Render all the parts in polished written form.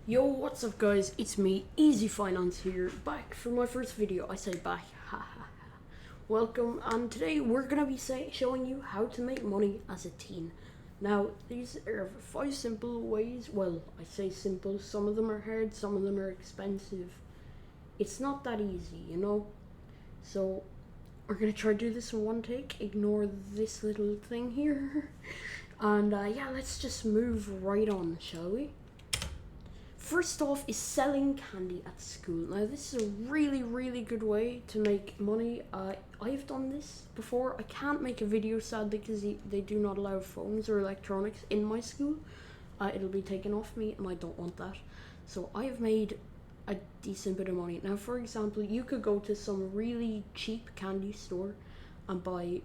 Yo, what's up guys, it's me, Easy Finance here, back for my first video. I say back, ha ha ha. Welcome, and today we're gonna be showing you how to make money as a teen. Now, these are 5 simple ways. Well, I say simple, some of them are hard, some of them are expensive. It's not that easy, you know? So, we're gonna try to do this in one take, ignore this little thing here. And yeah, let's just move right on, shall we? First off is selling candy at school. Now this is a really good way to make money. I've done this before. I can't make a video sadly because they do not allow phones or electronics in my school. It'll be taken off me and I don't want that. So I've made a decent bit of money. Now for example, you could go to some really cheap candy store and buy,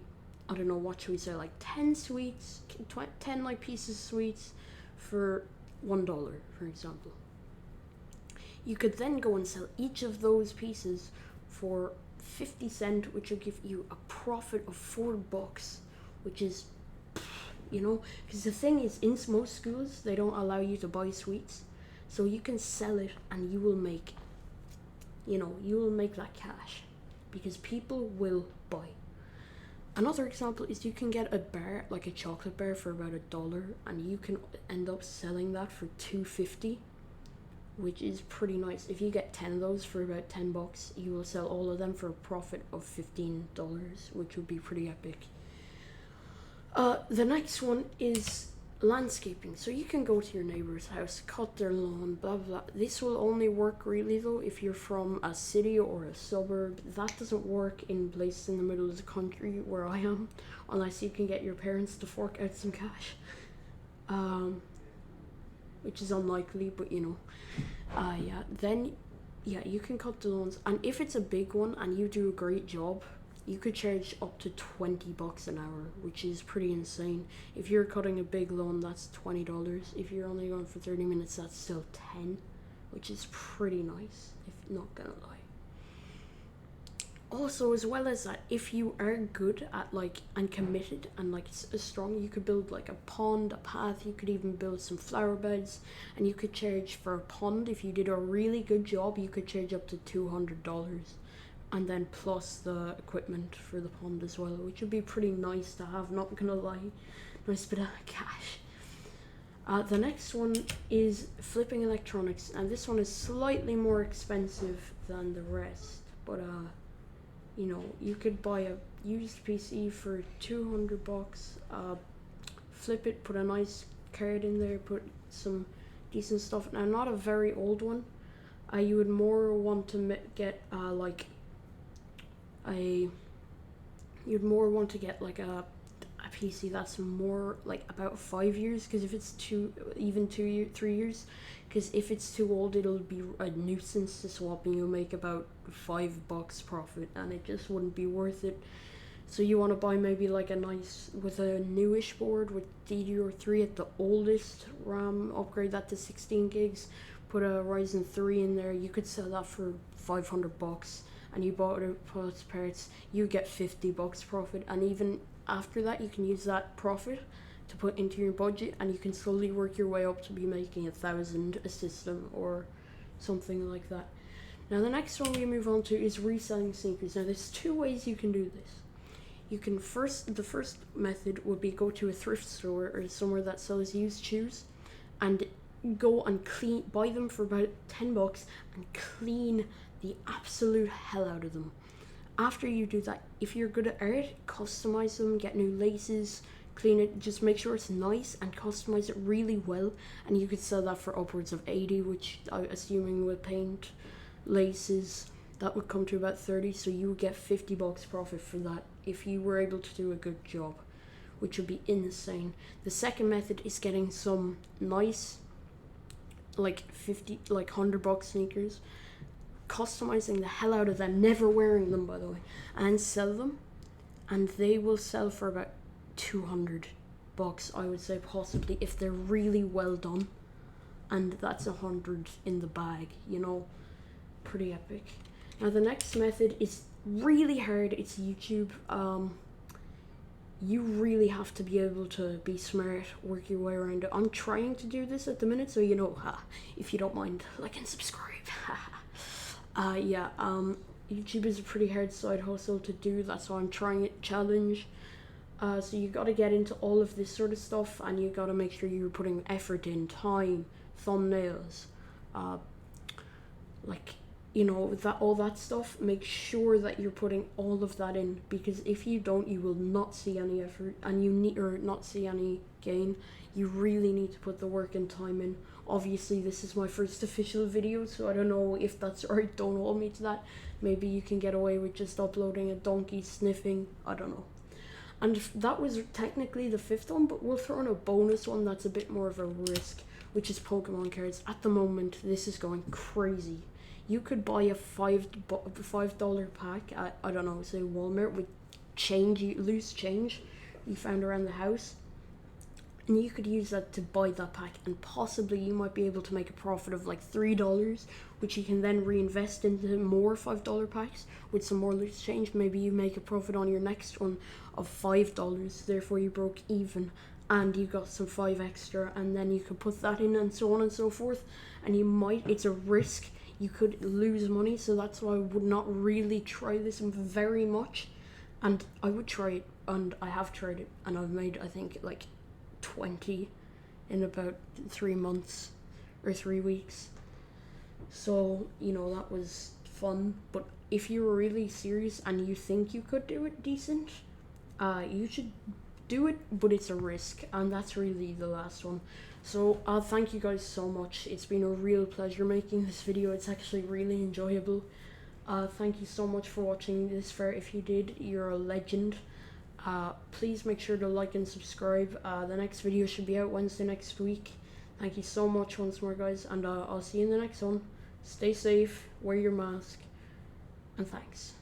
I don't know, what should we say, like 10 sweets, 10 like pieces of sweets for $1, for example. You could then go and sell each of those pieces for 50 cents, which will give you a profit of $4, which is, you know, because the thing is, in most schools, they don't allow you to buy sweets. So you can sell it and you will make, you will make that cash because people will buy. Another example is you can get a bar, like a chocolate bar, for about $1, and you can end up selling that for $2.50, which is pretty nice. If you get 10 of those for about $10, you will sell all of them for a profit of $15, which would be pretty epic. The next one is landscaping. So you can go to your neighbor's house, cut their lawn, blah blah. This will only work really though if you're from a city or a suburb. That doesn't work in places in the middle of the country where I am, unless you can get your parents to fork out some cash, which is unlikely, but you know. You can cut the lawns, and if it's a big one and you do a great job, you could charge up to $20 an hour, which is pretty insane. If you're cutting a big lawn, that's $20. If you're only going for 30 minutes, that's still 10, which is pretty nice, if not gonna lie. Also, as well as that, if you are good at and committed and strong, you could build like a pond, a path. You could even build some flower beds, and you could charge for a pond. If you did a really good job, you could charge up to $200, and then plus the equipment for the pond as well, which would be pretty nice to have, not gonna lie. Nice bit of cash. The next one is flipping electronics, and this one is slightly more expensive than the rest, but you know, you could buy a used PC for $200, flip it, put a nice card in there, put some decent stuff. Now, not a very old one. You would more want to get you'd more want to get like a PC that's more like about 5 years, because if it's 3 years, because if it's too old, it'll be a nuisance to swap and you'll make about $5 profit, and it just wouldn't be worth it. So you want to buy maybe like a nice, with a newish board with DDR3 at the oldest RAM, upgrade that to 16 gigs, put a Ryzen 3 in there. You could sell that for $500, and you bought it plus parts, you get $50 profit, and even after that you can use that profit to put into your budget, and you can slowly work your way up to be making 1,000 a system or something like that. Now the next one we move on to is reselling sneakers. Now there's 2 ways you can do this. You can the first method would be go to a thrift store or somewhere that sells used shoes, and go and buy them for about $10 and clean the absolute hell out of them. After you do that, if you're good at art, customize them, get new laces, clean it, just make sure it's nice and customize it really well, and you could sell that for upwards of 80, which I'm assuming with paint, laces, that would come to about 30, so you would get $50 profit for that if you were able to do a good job, which would be insane. The second method is getting some nice $100 sneakers, customizing the hell out of them, never wearing them by the way, and sell them, and they will sell for about $200, I would say, possibly, if they're really well done, and that's 100 in the bag, you know, pretty epic. Now the next method is really hard. It's YouTube. you really have to be able to be smart, work your way around it. I'm trying to do this at the minute, so if you don't mind, like and subscribe. YouTube is a pretty hard side hustle to do. That's why I'm trying it challenge. So you got to get into all of this sort of stuff, and you got to make sure you're putting effort in, time, thumbnails, that all that stuff. Make sure that you're putting all of that in, because if you don't, you will not see any effort, and you need or not see any gain. You really need to put the work and time in. Obviously, this is my first official video, so I don't know if that's right. Don't hold me to that. Maybe you can get away with just uploading a donkey sniffing. I don't know. And that was technically the 5th one, but we'll throw in a bonus one that's a bit more of a risk, which is Pokemon cards. At the moment, this is going crazy. You could buy a $5 pack at, I don't know, say Walmart, with loose change you found around the house, and you could use that to buy that pack, and possibly you might be able to make a profit of like $3, which you can then reinvest into more $5 packs with some more loose change. Maybe you make a profit on your next one of $5, therefore you broke even, and you got some 5 extra, and then you could put that in, and so on and so forth. And it's a risk, you could lose money, so that's why I would not really try this very much. And I would try it, and I have tried it, and I've made, I think, like 20 in about 3 months or 3 weeks. So that was fun. But if you're really serious and you think you could do it decent, you should do it, but it's a risk, and that's really the last one. So thank you guys so much. It's been a real pleasure making this video. It's actually really enjoyable. Thank you so much for watching this far. If you did, you're a legend. Please make sure to like and subscribe. The next video should be out Wednesday next week. Thank you so much once more, guys, and I'll see you in the next one. Stay safe, wear your mask, and thanks.